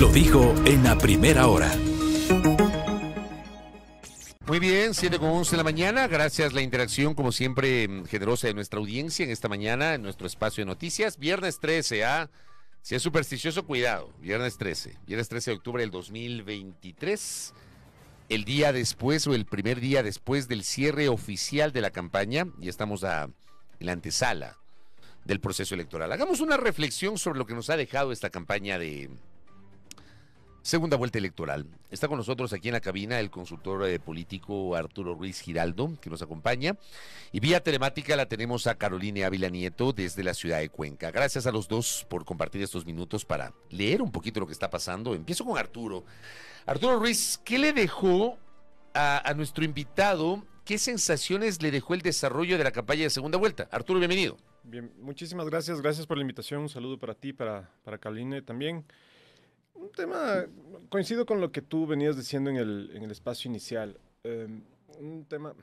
Lo dijo en la primera hora. Muy bien, 7:11 de la mañana. Gracias la interacción, como siempre, generosa de nuestra audiencia en esta mañana, en nuestro espacio de noticias. Viernes 13, si es supersticioso, cuidado. Viernes 13 de octubre del 2023. El día después o el primer día después del cierre oficial de la campaña. Y estamos en la antesala del proceso electoral. Hagamos una reflexión sobre lo que nos ha dejado esta campaña de segunda vuelta electoral. Está con nosotros aquí en la cabina el consultor político Arturo Ruiz Giraldo, que nos acompaña. Y vía telemática la tenemos a Caroline Ávila Nieto desde la ciudad de Cuenca. Gracias a los dos por compartir estos minutos para leer un poquito lo que está pasando. Empiezo con Arturo. Arturo Ruiz, ¿qué le dejó a nuestro invitado? ¿Qué sensaciones le dejó el desarrollo de la campaña de segunda vuelta? Arturo, bienvenido. Bien, muchísimas gracias. Gracias por la invitación. Un saludo para ti, para Caroline también. Un tema, coincido con lo que tú venías diciendo en el espacio inicial. Un tema,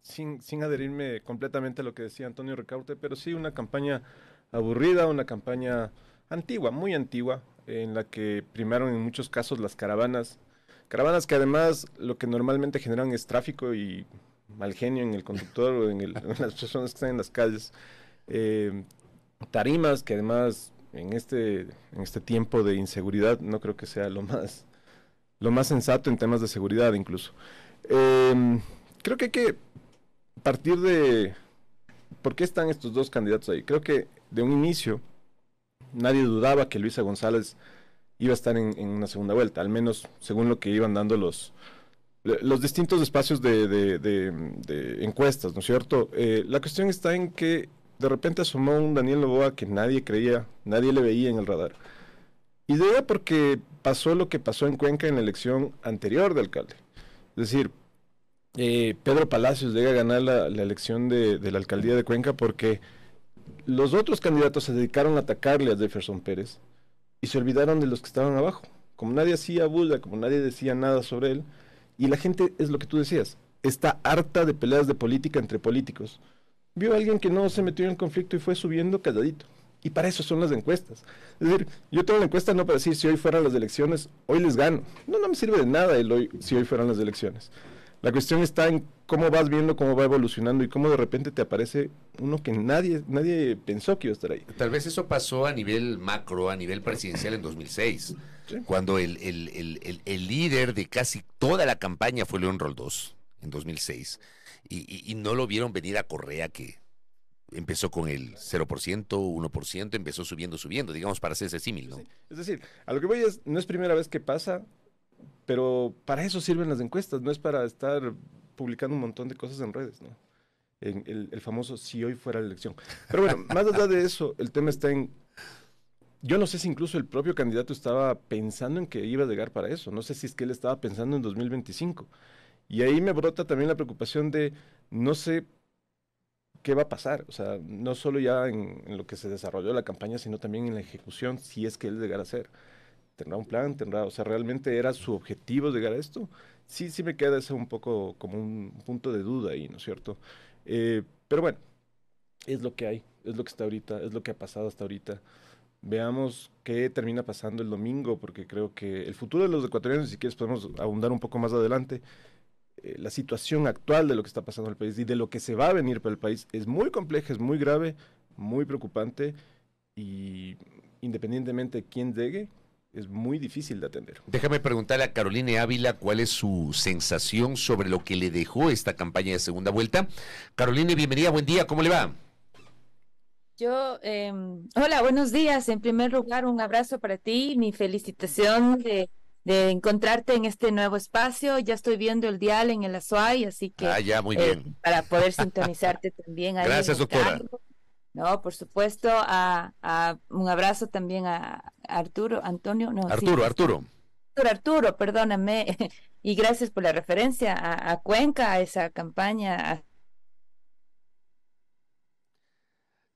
sin adherirme completamente a lo que decía Antonio Ricaurte, pero sí una campaña aburrida, una campaña antigua, muy antigua, en la que primaron en muchos casos las caravanas que además lo que normalmente generan es tráfico y mal genio en el conductor o en las personas que están en las calles. Tarimas que además en este tiempo de inseguridad no creo que sea lo más sensato en temas de seguridad incluso. Creo que hay que partir de por qué están estos dos candidatos ahí. Creo que de un inicio nadie dudaba que Luisa González iba a estar en una segunda vuelta, al menos según lo que iban dando los distintos espacios de encuestas, ¿no es cierto? La cuestión está en que de repente asomó un Daniel Noboa que nadie creía, nadie le veía en el radar. Y de ahí porque pasó lo que pasó en Cuenca en la elección anterior de alcalde. Es decir, Pedro Palacios llega a ganar la elección de la alcaldía de Cuenca porque los otros candidatos se dedicaron a atacarle a Jefferson Pérez y se olvidaron de los que estaban abajo. Como nadie hacía bulla, como nadie decía nada sobre él, y la gente, es lo que tú decías, está harta de peleas de política entre políticos. Vio a alguien que no se metió en conflicto y fue subiendo calladito. Y para eso son las encuestas. Es decir, yo tengo la encuesta no para decir si hoy fueran las elecciones, hoy les gano. No me sirve de nada si hoy fueran las elecciones. La cuestión está en cómo vas viendo, cómo va evolucionando y cómo de repente te aparece uno que nadie pensó que iba a estar ahí. Tal vez eso pasó a nivel macro, a nivel presidencial en 2006, sí, cuando el líder de casi toda la campaña fue León Roldós, en 2006. Y no lo vieron venir a Correa, que empezó con el 0%, 1%, empezó subiendo, digamos, para hacer ese símil, ¿no? Sí. Es decir, a lo que voy no es primera vez que pasa, pero para eso sirven las encuestas, no es para estar publicando un montón de cosas en redes, ¿no? En el famoso si hoy fuera la elección. Pero bueno, más allá de eso, el tema está en, yo no sé si incluso el propio candidato estaba pensando en que iba a llegar para eso, no sé si es que él estaba pensando en 2025. Y ahí me brota también la preocupación de no sé qué va a pasar, o sea, no solo ya en lo que se desarrolló la campaña, sino también en la ejecución, si es que él llegara a ser. ¿Tendrá un plan? O sea, ¿realmente era su objetivo llegar a esto? Sí me queda ese un poco como un punto de duda ahí, ¿no es cierto? Pero bueno, es lo que hay, es lo que está ahorita, es lo que ha pasado hasta ahorita. Veamos qué termina pasando el domingo, porque creo que el futuro de los ecuatorianos, si quieres podemos abundar un poco más adelante, la situación actual de lo que está pasando en el país y de lo que se va a venir para el país es muy compleja, es muy grave, muy preocupante y independientemente de quién llegue, es muy difícil de atender. Déjame preguntarle a Caroline Ávila cuál es su sensación sobre lo que le dejó esta campaña de segunda vuelta. Caroline, bienvenida, buen día, ¿cómo le va? Hola, buenos días. En primer lugar, un abrazo para ti, mi felicitación de encontrarte en este nuevo espacio. Ya estoy viendo el dial en el Azuay, así que ya, muy bien. para poder sintonizarte también ahí. Gracias, doctora. No, por supuesto, un abrazo también a Arturo, Antonio, no. Arturo, perdóname, y gracias por la referencia a Cuenca, a esa campaña.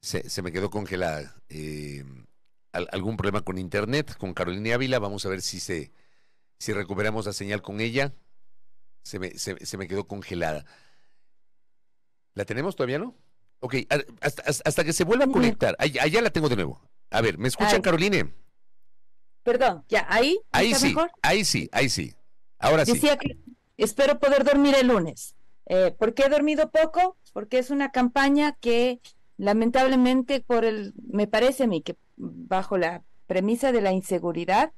Se me quedó congelada. Algún problema con internet, con Carolina Ávila, vamos a ver si recuperamos la señal con ella. Se me quedó congelada. ¿La tenemos todavía, no? Ok, hasta que se vuelva a conectar. Allá la tengo de nuevo. A ver, ¿me escuchan, Caroline? Perdón, ya, ahí sí, mejor. ahí sí. Ahora sí. Decía que espero poder dormir el lunes. ¿Por qué he dormido poco? Porque es una campaña que lamentablemente me parece a mí que bajo la premisa de la inseguridad,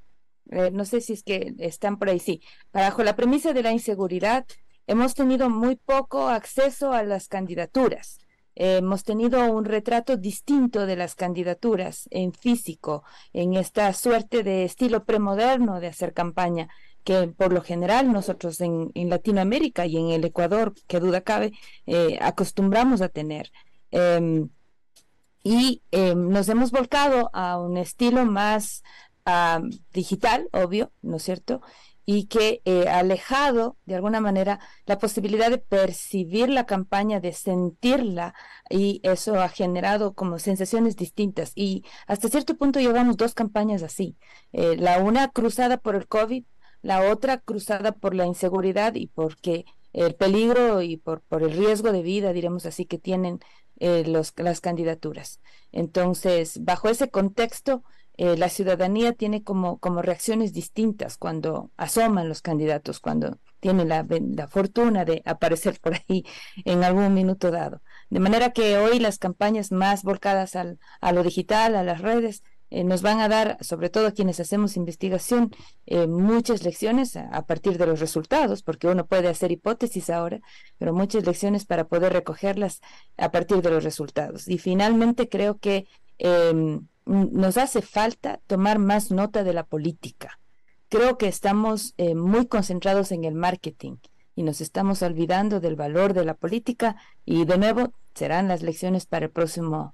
no sé si es que están por ahí, sí, bajo la premisa de la inseguridad, hemos tenido muy poco acceso a las candidaturas. Hemos tenido un retrato distinto de las candidaturas en físico, en esta suerte de estilo premoderno de hacer campaña, que por lo general nosotros en Latinoamérica y en el Ecuador, que duda cabe, acostumbramos a tener. Nos hemos volcado a un estilo más digital, obvio, ¿no es cierto? Y que ha alejado de alguna manera la posibilidad de percibir la campaña, de sentirla, y eso ha generado como sensaciones distintas. Y hasta cierto punto llevamos dos campañas así, la una cruzada por el COVID, la otra cruzada por la inseguridad y porque el peligro y por el riesgo de vida, diremos así, que tienen las candidaturas. Entonces, bajo ese contexto, la ciudadanía tiene como reacciones distintas cuando asoman los candidatos, cuando tienen la fortuna de aparecer por ahí en algún minuto dado. De manera que hoy las campañas más volcadas a lo digital, a las redes, nos van a dar, sobre todo quienes hacemos investigación, muchas lecciones a partir de los resultados, porque uno puede hacer hipótesis ahora, pero muchas lecciones para poder recogerlas a partir de los resultados. Y finalmente creo que nos hace falta tomar más nota de la política. Creo que estamos muy concentrados en el marketing y nos estamos olvidando del valor de la política, y de nuevo serán las lecciones para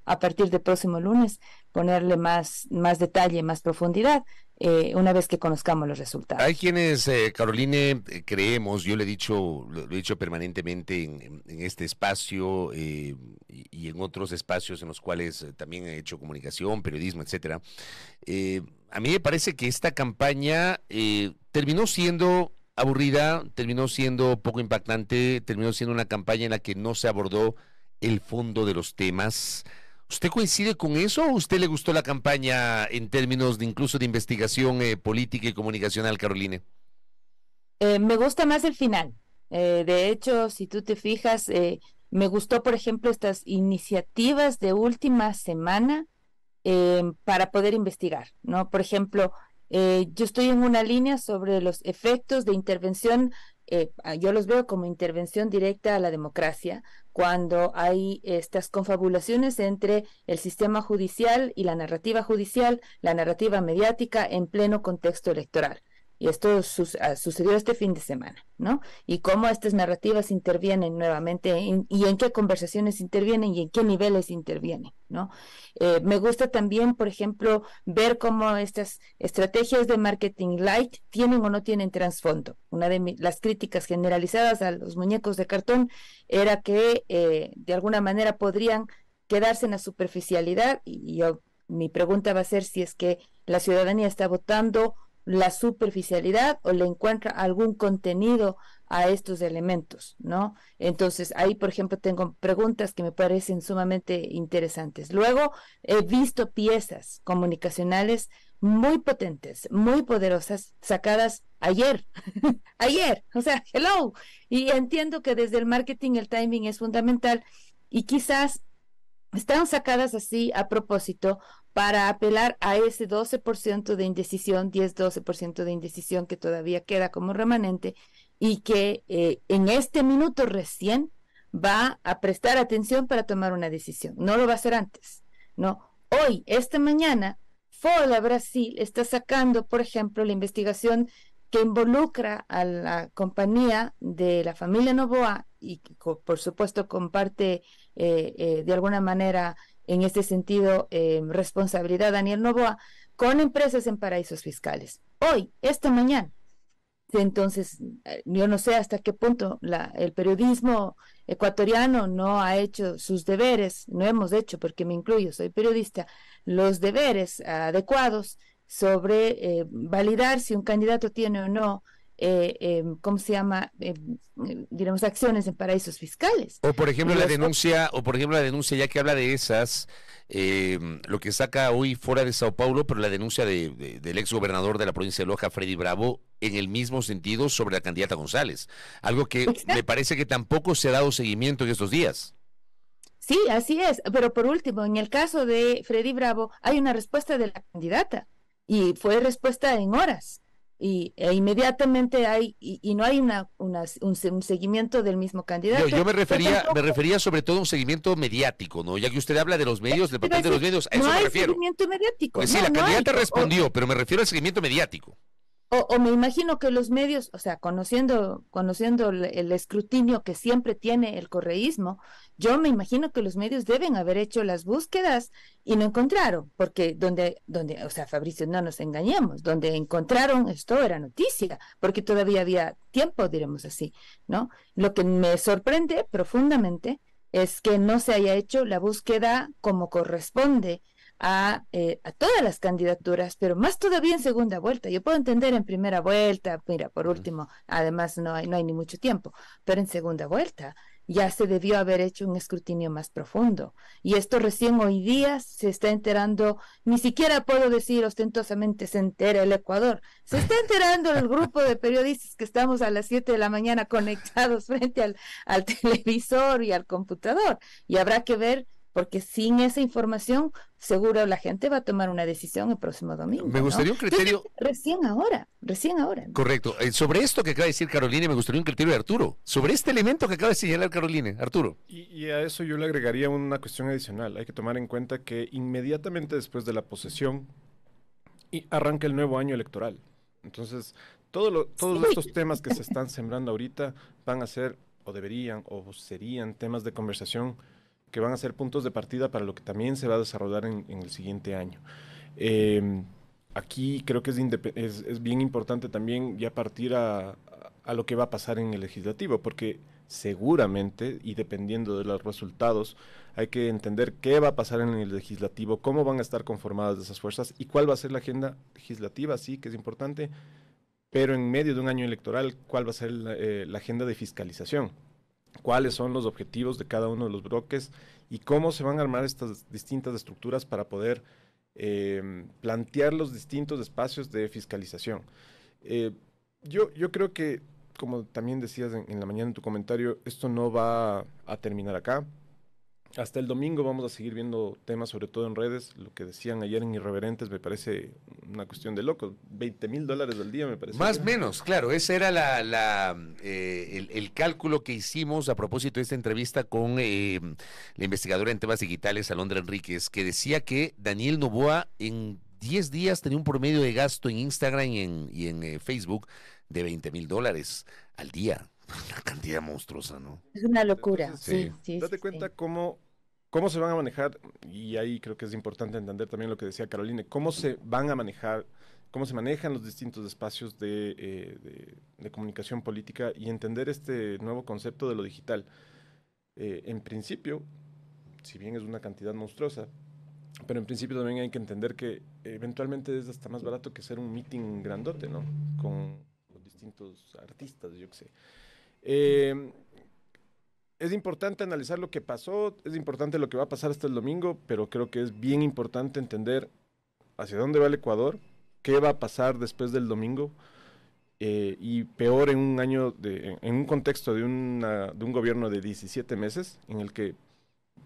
a partir del próximo lunes, ponerle más detalle, más profundidad, una vez que conozcamos los resultados. Hay quienes, Caroline, creemos, yo lo he dicho permanentemente en este espacio y en otros espacios en los cuales también he hecho comunicación, periodismo, etcétera. A mí me parece que esta campaña terminó siendo aburrida, terminó siendo poco impactante, terminó siendo una campaña en la que no se abordó el fondo de los temas. ¿Usted coincide con eso o a usted le gustó la campaña en términos de incluso de investigación política y comunicacional, Caroline? Me gusta más el final. De hecho, si tú te fijas, me gustó, por ejemplo, estas iniciativas de última semana para poder investigar, ¿no? Por ejemplo, yo estoy en una línea sobre los efectos de intervención, yo los veo como intervención directa a la democracia, cuando hay estas confabulaciones entre el sistema judicial y la narrativa mediática en pleno contexto electoral. Y esto sucedió este fin de semana, ¿no? Y cómo estas narrativas intervienen nuevamente y en qué conversaciones intervienen y en qué niveles intervienen, ¿no? Me gusta también, por ejemplo, ver cómo estas estrategias de marketing light tienen o no tienen trasfondo. Una de las críticas generalizadas a los muñecos de cartón era que de alguna manera podrían quedarse en la superficialidad, y mi pregunta va a ser si es que la ciudadanía está votando la superficialidad o le encuentra algún contenido a estos elementos, ¿no? Entonces, ahí, por ejemplo, tengo preguntas que me parecen sumamente interesantes. Luego, he visto piezas comunicacionales muy potentes, muy poderosas, sacadas ayer, o sea, hello. Y entiendo que desde el marketing el timing es fundamental y quizás están sacadas así a propósito para apelar a ese 12% de indecisión, 10-12% de indecisión que todavía queda como remanente y que en este minuto recién va a prestar atención para tomar una decisión. No lo va a hacer antes, ¿no? Hoy, esta mañana, Folha Brasil está sacando, por ejemplo, la investigación que involucra a la compañía de la familia Noboa y que, por supuesto, comparte de alguna manera en este sentido responsabilidad Daniel Noboa con empresas en paraísos fiscales. Hoy, esta mañana. Entonces, yo no sé hasta qué punto el periodismo ecuatoriano no ha hecho sus deberes, no hemos hecho, porque me incluyo, soy periodista, los deberes adecuados sobre validar si un candidato tiene o no ¿cómo se llama? Diremos, acciones en paraísos fiscales. O por ejemplo la denuncia, ya que habla de esas, lo que saca hoy fuera de Sao Paulo, pero la denuncia del ex gobernador de la provincia de Loja, Freddy Bravo, en el mismo sentido sobre la candidata González. Algo que me parece que tampoco se ha dado seguimiento en estos días. Sí, así es. Pero por último, en el caso de Freddy Bravo, hay una respuesta de la candidata y fue respuesta en horas. Inmediatamente hay, y no hay un seguimiento del mismo candidato. Yo me refería sobre todo a un seguimiento mediático, ¿no? Ya que usted habla de los medios, del papel de los medios, a eso me refiero. No hay seguimiento mediático. Pues sí, la candidata respondió, pero me refiero al seguimiento mediático. O me imagino que los medios, o sea, conociendo el escrutinio que siempre tiene el correísmo, yo me imagino que los medios deben haber hecho las búsquedas y no encontraron, porque o sea, Fabricio, no nos engañemos, donde encontraron esto era noticia, porque todavía había tiempo, diremos así, ¿no? Lo que me sorprende profundamente es que no se haya hecho la búsqueda como corresponde a todas las candidaturas, pero más todavía en segunda vuelta. Yo puedo entender en primera vuelta, mira, por último, además no hay ni mucho tiempo, pero en segunda vuelta ya se debió haber hecho un escrutinio más profundo. Y esto recién hoy día se está enterando, ni siquiera puedo decir ostentosamente se entera el Ecuador, se está enterando el grupo de periodistas que estamos a las 7 de la mañana conectados frente al televisor y al computador. Y habrá que ver, porque sin esa información seguro la gente va a tomar una decisión el próximo domingo. Me gustaría un criterio... Entonces, recién ahora. Correcto. Sobre esto que acaba de decir Carolina, me gustaría un criterio de Arturo. Sobre este elemento que acaba de señalar Carolina. Arturo. Y a eso yo le agregaría una cuestión adicional. Hay que tomar en cuenta que inmediatamente después de la posesión arranca el nuevo año electoral. Entonces, todos estos temas que se están sembrando ahorita van a ser, o deberían, o serían temas de conversación que van a ser puntos de partida para lo que también se va a desarrollar en el siguiente año. Aquí creo que es bien importante también ya partir a lo que va a pasar en el legislativo, porque seguramente, y dependiendo de los resultados, hay que entender qué va a pasar en el legislativo, cómo van a estar conformadas esas fuerzas y cuál va a ser la agenda legislativa, sí, que es importante, pero en medio de un año electoral, cuál va a ser la agenda de fiscalización. Cuáles son los objetivos de cada uno de los bloques y cómo se van a armar estas distintas estructuras para poder plantear los distintos espacios de fiscalización. Yo creo que, como también decías en la mañana en tu comentario, esto no va a terminar acá. Hasta el domingo vamos a seguir viendo temas, sobre todo en redes. Lo que decían ayer en Irreverentes me parece una cuestión de locos. $20,000 al día me parece. Más o menos, claro. Ese era el cálculo que hicimos a propósito de esta entrevista con la investigadora en temas digitales, Alondra Enríquez, que decía que Daniel Noboa en 10 días tenía un promedio de gasto en Instagram y en Facebook de $20,000 al día. Una cantidad monstruosa, ¿no? Es una locura. Entonces, sí. Date cuenta cómo se van a manejar, y ahí creo que es importante entender también lo que decía Carolina, cómo se van a manejar, cómo se manejan los distintos espacios de comunicación política y entender este nuevo concepto de lo digital. En principio, si bien es una cantidad monstruosa, pero en principio también hay que entender que eventualmente es hasta más barato que hacer un meeting grandote, ¿no? Con distintos artistas, yo qué sé. Es importante analizar lo que pasó, es importante lo que va a pasar hasta el domingo, pero creo que es bien importante entender hacia dónde va el Ecuador, qué va a pasar después del domingo, y peor en un año, en un contexto de un gobierno de 17 meses, en el que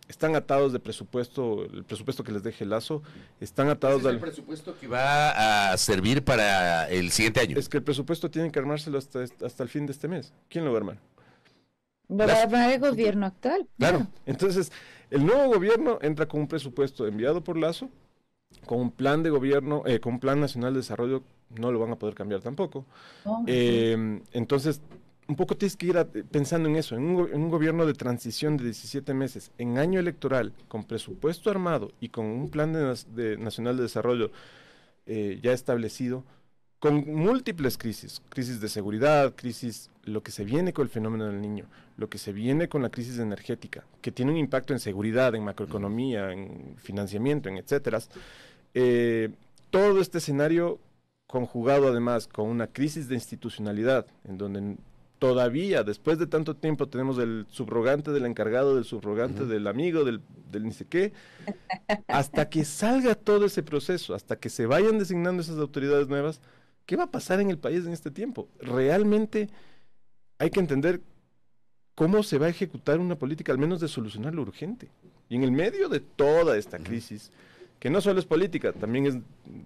están atados de presupuesto, el presupuesto que les deje Lazo, están atados al presupuesto que va a servir para el siguiente año. Es que el presupuesto tiene que armárselo hasta el fin de este mes. ¿Quién lo va a armar? Lo va a armar el gobierno actual. Claro. Entonces, el nuevo gobierno entra con un presupuesto enviado por Lazo, con un plan de gobierno, con un plan nacional de desarrollo, no lo van a poder cambiar tampoco. Entonces, un poco tienes que ir pensando en eso, en un gobierno de transición de 17 meses, en año electoral, con presupuesto armado y con un plan nacional de desarrollo ya establecido, con múltiples crisis de seguridad, lo que se viene con el fenómeno del Niño, lo que se viene con la crisis energética, que tiene un impacto en seguridad, en macroeconomía, en financiamiento, en etcétera. Todo este escenario conjugado además con una crisis de institucionalidad, en donde todavía, después de tanto tiempo, tenemos el subrogante del encargado, del subrogante del amigo, del ni sé qué, hasta que salga todo ese proceso, hasta que se vayan designando esas autoridades nuevas, ¿qué va a pasar en el país en este tiempo? Realmente hay que entender cómo se va a ejecutar una política, al menos de solucionar lo urgente. Y en el medio de toda esta crisis, que no solo es política, también es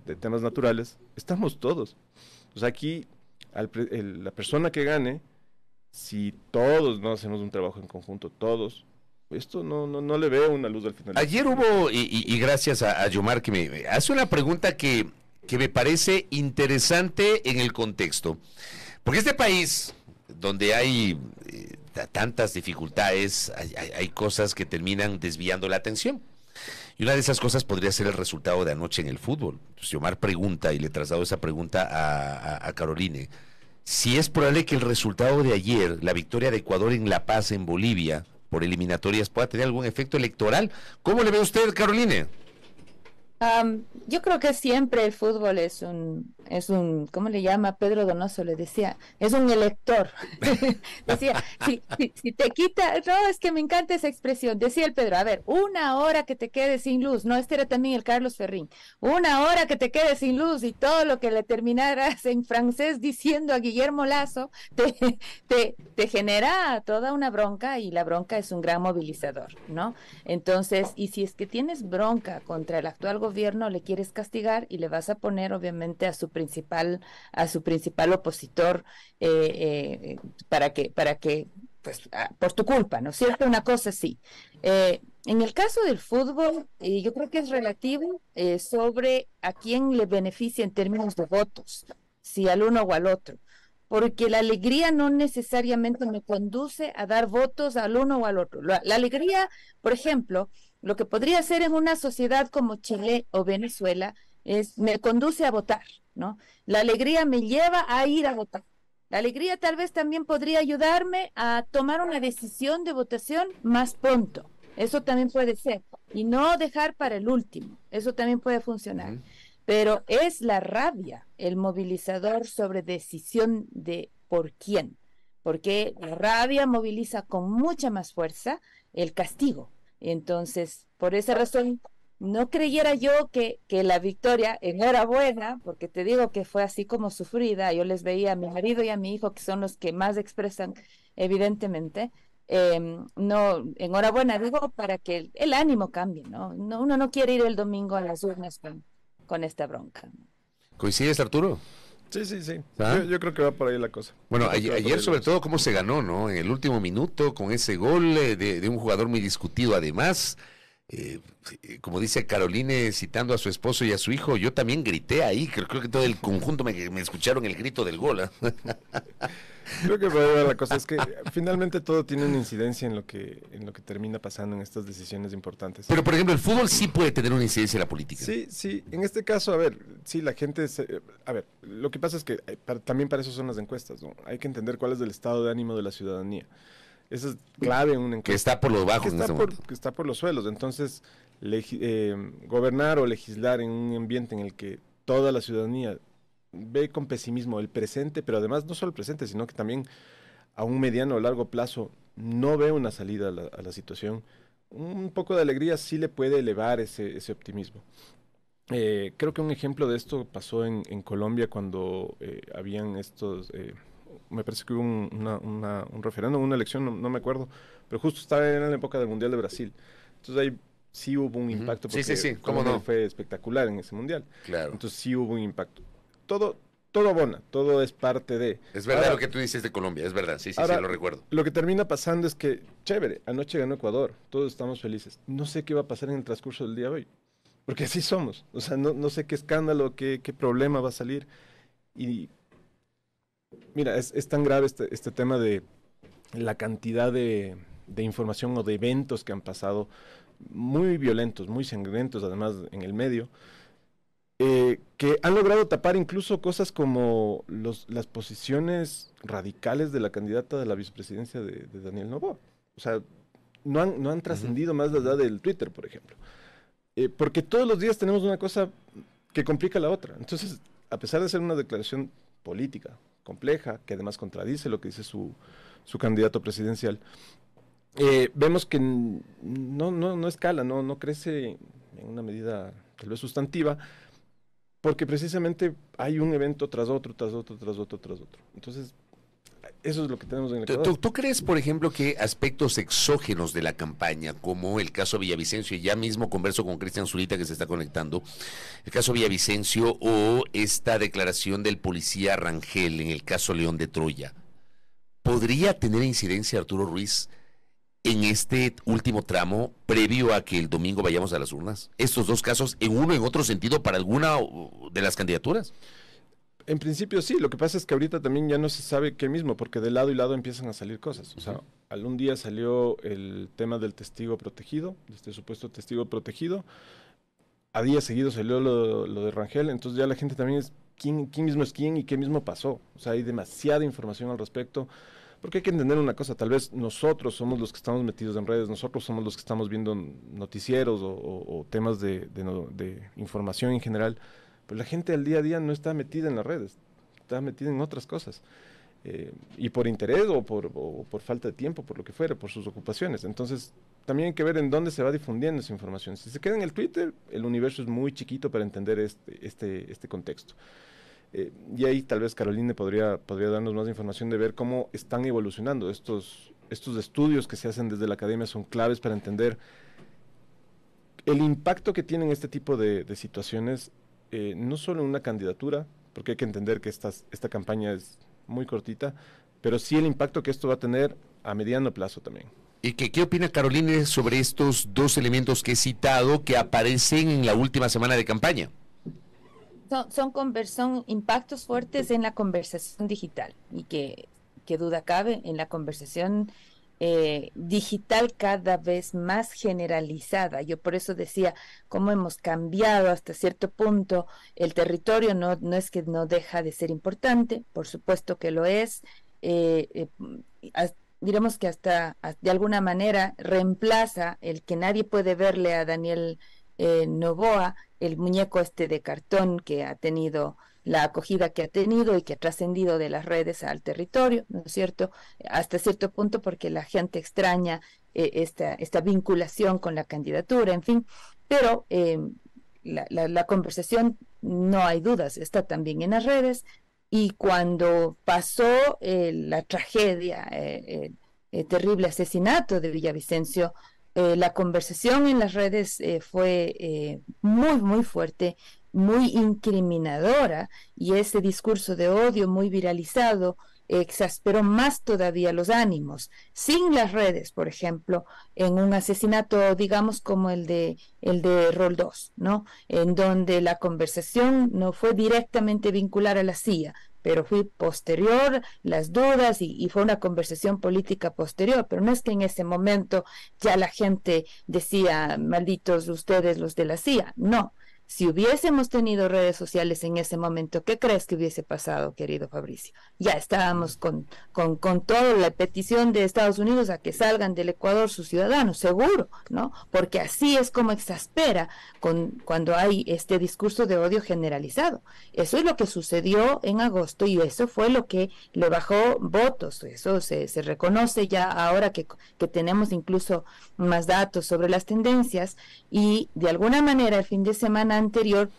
de temas naturales, estamos todos. O sea, aquí la persona que gane, si todos no hacemos un trabajo en conjunto, todos, esto no le veo una luz al final. Ayer hubo, y gracias a Yomar que me hace una pregunta que me parece interesante en el contexto. Porque este país, donde hay tantas dificultades, hay cosas que terminan desviando la atención. Y una de esas cosas podría ser el resultado de anoche en el fútbol. Entonces, Yomar pregunta, y le traslado esa pregunta a Caroline, si es probable que el resultado de ayer, la victoria de Ecuador en La Paz, en Bolivia, por eliminatorias, pueda tener algún efecto electoral. ¿Cómo le ve usted, Caroline? Yo creo que siempre el fútbol es un, ¿cómo le llama? Pedro Donoso le decía, es un elector. Decía, si te quita, no, es que me encanta esa expresión. Decía el Pedro, a ver, 1 hora que te quedes sin luz, no, este era también el Carlos Ferrín, 1 hora que te quedes sin luz y todo lo que le terminaras en francés diciendo a Guillermo Lazo, te genera toda una bronca, y la bronca es un gran movilizador, ¿no? Entonces, y si es que tienes bronca contra el actual gobierno, le quieres castigar y le vas a poner obviamente a su principal opositor para que pues por tu culpa, ¿no es cierto? Una cosa así. En el caso del fútbol, yo creo que es relativo sobre a quién le beneficia en términos de votos, si al uno o al otro, porque la alegría no necesariamente me conduce a dar votos al uno o al otro. La alegría, por ejemplo, lo que podría ser en una sociedad como Chile o Venezuela me conduce a votar, ¿no? La alegría me lleva a ir a votar. La alegría tal vez también podría ayudarme a tomar una decisión de votación más pronto. Eso también puede ser. Y no dejar para el último. Eso también puede funcionar. Pero es la rabia el movilizador sobre decisión de por quién. Porque la rabia moviliza con mucha más fuerza el castigo. Entonces, por esa razón, no creyera yo que la victoria, enhorabuena, porque te digo que fue así como sufrida. Yo les veía a mi marido y a mi hijo, que son los que más expresan, evidentemente. No, enhorabuena, digo, para que el ánimo cambie, ¿no? Uno no quiere ir el domingo a las urnas con esta bronca. ¿Coincides, Arturo? Sí. ¿Ah? Yo creo que va por ahí la cosa. Bueno, ayer sobre todo cómo se ganó, ¿no? En el último minuto, con ese gol de un jugador muy discutido además. Como dice Caroline, citando a su esposo y a su hijo, yo también grité ahí, creo que todo el conjunto me escucharon el grito del gol. Creo que por ahí la cosa es que finalmente todo tiene una incidencia en lo que termina pasando en estas decisiones importantes. Pero por ejemplo, el fútbol sí puede tener una incidencia en la política. Sí, en este caso, a ver, sí, la gente, a ver, lo que pasa es que también para eso son las encuestas, ¿no? Hay que entender cuál es el estado de ánimo de la ciudadanía. Eso es clave en una encuesta. Que está por los bajos. Que está por los suelos. Entonces, gobernar o legislar en un ambiente en el que toda la ciudadanía ve con pesimismo el presente, pero además no solo el presente, sino que también a un mediano o largo plazo no ve una salida a la situación, un poco de alegría sí le puede elevar ese optimismo. Creo que un ejemplo de esto pasó en Colombia cuando habían estos... me parece que hubo un referéndum, una elección, no me acuerdo, pero justo estaba en la época del Mundial de Brasil. Entonces ahí sí hubo un impacto, porque sí, cómo no, fue espectacular en ese Mundial. Claro. Entonces sí hubo un impacto. Todo abona, todo es parte de... Es verdad ahora, lo que tú dices de Colombia, es verdad, sí, lo recuerdo. Lo que termina pasando es que, chévere, anoche ganó Ecuador, todos estamos felices. No sé qué va a pasar en el transcurso del día de hoy, porque así somos. O sea, no sé qué escándalo, qué problema va a salir. Y mira, es tan grave este tema de la cantidad de información o de eventos que han pasado, muy violentos, muy sangrientos, además en el medio, que han logrado tapar incluso cosas como las posiciones radicales de la candidata de la vicepresidencia de Daniel Noboa. O sea, no han trascendido más allá del Twitter, por ejemplo. Porque todos los días tenemos una cosa que complica la otra. Entonces, a pesar de ser una declaración política compleja, que además contradice lo que dice su candidato presidencial, vemos que no escala, no crece en una medida tal vez sustantiva, porque precisamente hay un evento tras otro. Entonces, eso es lo que tenemos en el Ecuador. ¿Tú crees, por ejemplo, que aspectos exógenos de la campaña, como el caso Villavicencio, y ya mismo converso con Cristian Zurita que se está conectando, el caso Villavicencio o esta declaración del policía Rangel en el caso León de Troya, podría tener incidencia, Arturo Ruiz, en este último tramo previo a que el domingo vayamos a las urnas? Estos dos casos, en uno en otro sentido, para alguna de las candidaturas. En principio sí, lo que pasa es que ahorita también ya no se sabe qué mismo, porque de lado y lado empiezan a salir cosas. O sea, algún día salió el tema del testigo protegido, de este supuesto testigo protegido. A días seguidos salió lo de Rangel, entonces ya la gente también es quién mismo es quién y qué mismo pasó. O sea, hay demasiada información al respecto, porque hay que entender una cosa, tal vez nosotros somos los que estamos metidos en redes, nosotros somos los que estamos viendo noticieros o temas de información en general, pero la gente al día a día no está metida en las redes, está metida en otras cosas, y por interés o por falta de tiempo, por lo que fuera, por sus ocupaciones. Entonces también hay que ver en dónde se va difundiendo esa información. Si se queda en el Twitter, el universo es muy chiquito para entender este contexto. Y ahí tal vez Caroline podría darnos más información de ver cómo están evolucionando estos estudios que se hacen desde la academia. Son claves para entender el impacto que tienen este tipo de situaciones, no solo en una candidatura, porque hay que entender que esta campaña es muy cortita, pero sí el impacto que esto va a tener a mediano plazo también. ¿Y qué opina Caroline sobre estos dos elementos que he citado que aparecen en la última semana de campaña? Son impactos fuertes en la conversación digital, y que duda cabe, en la conversación digital cada vez más generalizada. Yo por eso decía cómo hemos cambiado hasta cierto punto el territorio. No es que no deja de ser importante, por supuesto que lo es, diremos que hasta de alguna manera reemplaza el que nadie puede verle a Daniel Noboa, el muñeco de cartón que ha tenido la acogida que ha tenido y que ha trascendido de las redes al territorio, ¿no es cierto? Hasta cierto punto, porque la gente extraña esta vinculación con la candidatura, en fin, pero la conversación, no hay dudas, está también en las redes. Y cuando pasó la tragedia, terrible asesinato de Villavicencio, la conversación en las redes fue muy fuerte, muy incriminadora, y ese discurso de odio muy viralizado exasperó más todavía los ánimos. Sin las redes, por ejemplo, en un asesinato, digamos, como el de Roldós, ¿no? En donde la conversación no fue directamente vincular a la CIA, pero fue posterior las dudas y fue una conversación política posterior, pero no es que en ese momento ya la gente decía, malditos ustedes los de la CIA, no. Si hubiésemos tenido redes sociales en ese momento, ¿qué crees que hubiese pasado, querido Fabricio? Ya estábamos con toda la petición de Estados Unidos a que salgan del Ecuador sus ciudadanos, seguro, ¿no? Porque así es como exaspera cuando hay este discurso de odio generalizado. Eso es lo que sucedió en agosto y eso fue lo que le bajó votos. Eso se reconoce ya ahora que tenemos incluso más datos sobre las tendencias, y de alguna manera el fin de semana anterior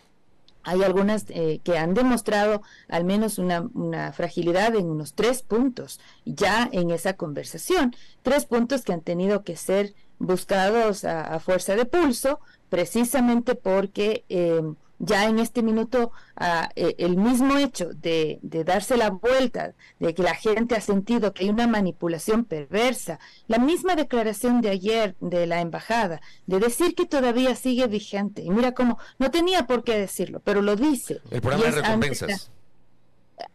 hay algunas que han demostrado al menos una fragilidad en unos 3 puntos ya en esa conversación, 3 puntos que han tenido que ser buscados a fuerza de pulso, precisamente porque ya en este minuto el mismo hecho de darse la vuelta, de que la gente ha sentido que hay una manipulación perversa, la misma declaración de ayer de la embajada, de decir que todavía sigue vigente, y mira cómo, no tenía por qué decirlo, pero lo dice. El programa de recompensas.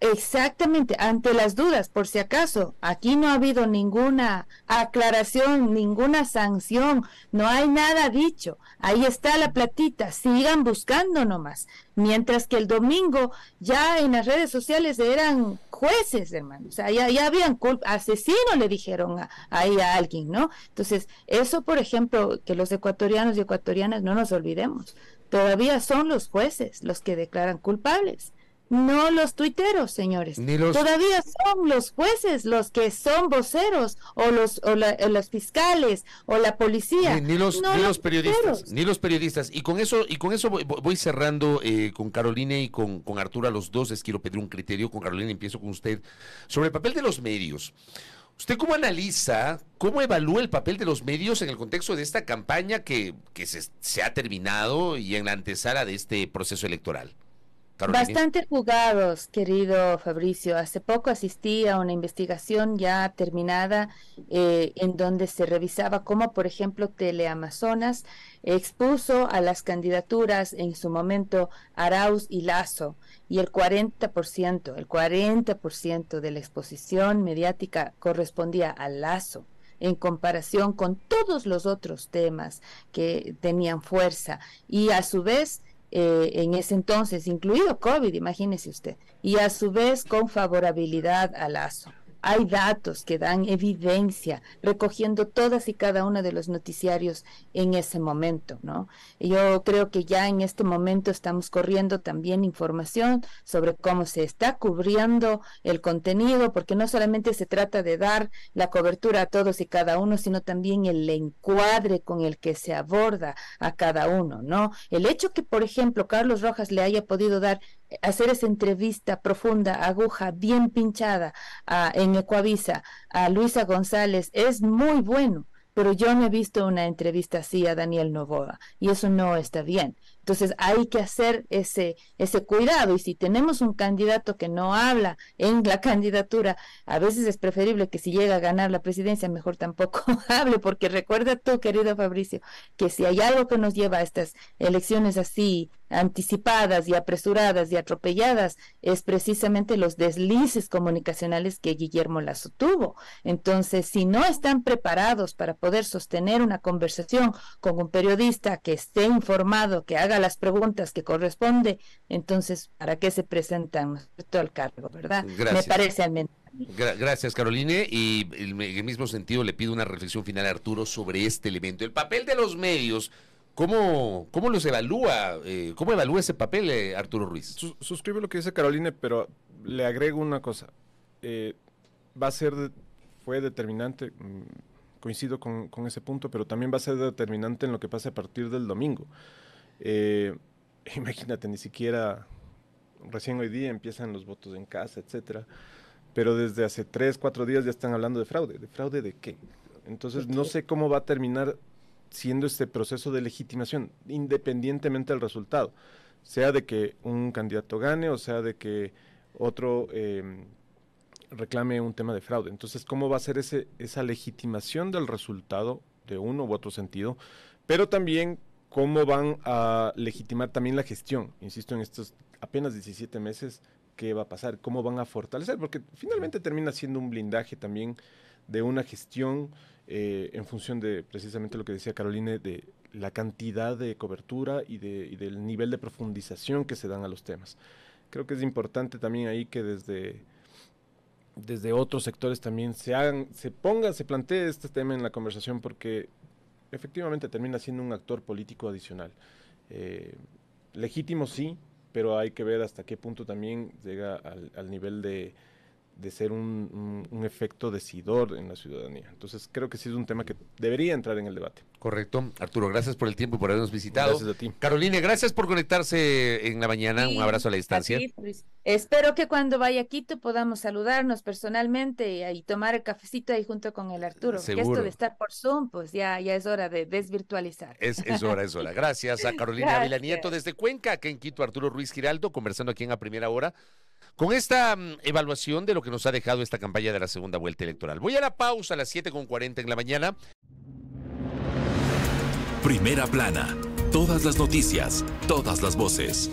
Exactamente, ante las dudas, por si acaso, aquí no ha habido ninguna aclaración, ninguna sanción, no hay nada dicho, ahí está la platita, sigan buscando nomás, mientras que el domingo ya en las redes sociales eran jueces, hermano, o sea, ya habían asesino, le dijeron ahí a alguien, ¿no? Entonces, eso, por ejemplo, que los ecuatorianos y ecuatorianas no nos olvidemos, todavía son los jueces los que declaran culpables. No los tuiteros, señores. Todavía son los jueces los que son voceros, o los fiscales, o la policía. Ni los periodistas, ni los periodistas. Y con eso voy cerrando con Carolina y con Arturo. A los dos les quiero pedir un criterio. Con Carolina empiezo con usted. Sobre el papel de los medios. ¿Usted cómo analiza, cómo evalúa el papel de los medios en el contexto de esta campaña que se ha terminado y en la antesala de este proceso electoral? Carolina. Bastante jugados, querido Fabricio. Hace poco asistí a una investigación ya terminada en donde se revisaba cómo, por ejemplo, Teleamazonas expuso a las candidaturas en su momento Arauz y Lasso, y el 40% de la exposición mediática correspondía a Lasso, en comparación con todos los otros temas que tenían fuerza, y a su vez en ese entonces, incluido COVID, imagínese usted, y a su vez con favorabilidad a Lasso. Hay datos que dan evidencia, recogiendo todas y cada uno de los noticiarios en ese momento, ¿no? Yo creo que ya en este momento estamos corriendo también información sobre cómo se está cubriendo el contenido, porque no solamente se trata de dar la cobertura a todos y cada uno, sino también el encuadre con el que se aborda a cada uno, ¿no? El hecho que, por ejemplo, Carlos Rojas le haya podido hacer esa entrevista profunda, aguja, bien pinchada en Ecuavisa a Luisa González es muy bueno, pero yo no he visto una entrevista así a Daniel Noboa, y eso no está bien. Entonces hay que hacer ese cuidado, y si tenemos un candidato que no habla en la candidatura, a veces es preferible que si llega a ganar la presidencia, mejor tampoco hable, porque recuerda tú, querido Fabricio, que si hay algo que nos lleva a estas elecciones así anticipadas y apresuradas y atropelladas, es precisamente los deslices comunicacionales que Guillermo Lasso tuvo. Entonces, si no están preparados para poder sostener una conversación con un periodista que esté informado, que haga las preguntas que corresponde, entonces, ¿para qué se presentan al cargo, verdad? Gracias. Me parece al menos. Gracias, Caroline, y en el mismo sentido le pido una reflexión final a Arturo sobre este elemento. El papel de los medios, ¿cómo los evalúa? ¿Cómo evalúa ese papel, Arturo Ruiz? Suscribo lo que dice Caroline, pero le agrego una cosa. Fue determinante, coincido con ese punto, pero también va a ser determinante en lo que pase a partir del domingo. Imagínate, ni siquiera recién hoy día empiezan los votos en casa, etcétera, pero desde hace 3-4 días ya están hablando de fraude. ¿De fraude de qué? Entonces no sé cómo va a terminar siendo este proceso de legitimación, independientemente del resultado, sea de que un candidato gane o sea de que otro reclame un tema de fraude. Entonces, ¿cómo va a ser esa legitimación del resultado de uno u otro sentido? Pero también, ¿cómo van a legitimar también la gestión? Insisto, en estos apenas 17 meses, ¿qué va a pasar? ¿Cómo van a fortalecer? Porque finalmente termina siendo un blindaje también de una gestión en función de precisamente lo que decía Caroline, de la cantidad de cobertura y del nivel de profundización que se dan a los temas. Creo que es importante también ahí que desde otros sectores también se plantee este tema en la conversación, porque efectivamente termina siendo un actor político adicional. Legítimo sí, pero hay que ver hasta qué punto también llega al nivel de ser un efecto decidor en la ciudadanía. Entonces creo que sí es un tema que debería entrar en el debate. Correcto. Arturo, gracias por el tiempo y por habernos visitado. Gracias a ti. Caroline, gracias por conectarse en la mañana. Sí, un abrazo a la distancia. Pues, espero que cuando vaya a Quito podamos saludarnos personalmente y tomar el cafecito ahí junto con el Arturo. Seguro. Porque esto de estar por Zoom, pues ya es hora de desvirtualizar. Es hora. Gracias a Carolina Ávila Nieto desde Cuenca, aquí en Quito, Arturo Ruiz Giraldo, conversando aquí en A Primera Hora, con esta evaluación de lo que nos ha dejado esta campaña de la segunda vuelta electoral. Voy a la pausa a las 7:40 en la mañana. Primera Plana. Todas las noticias, todas las voces.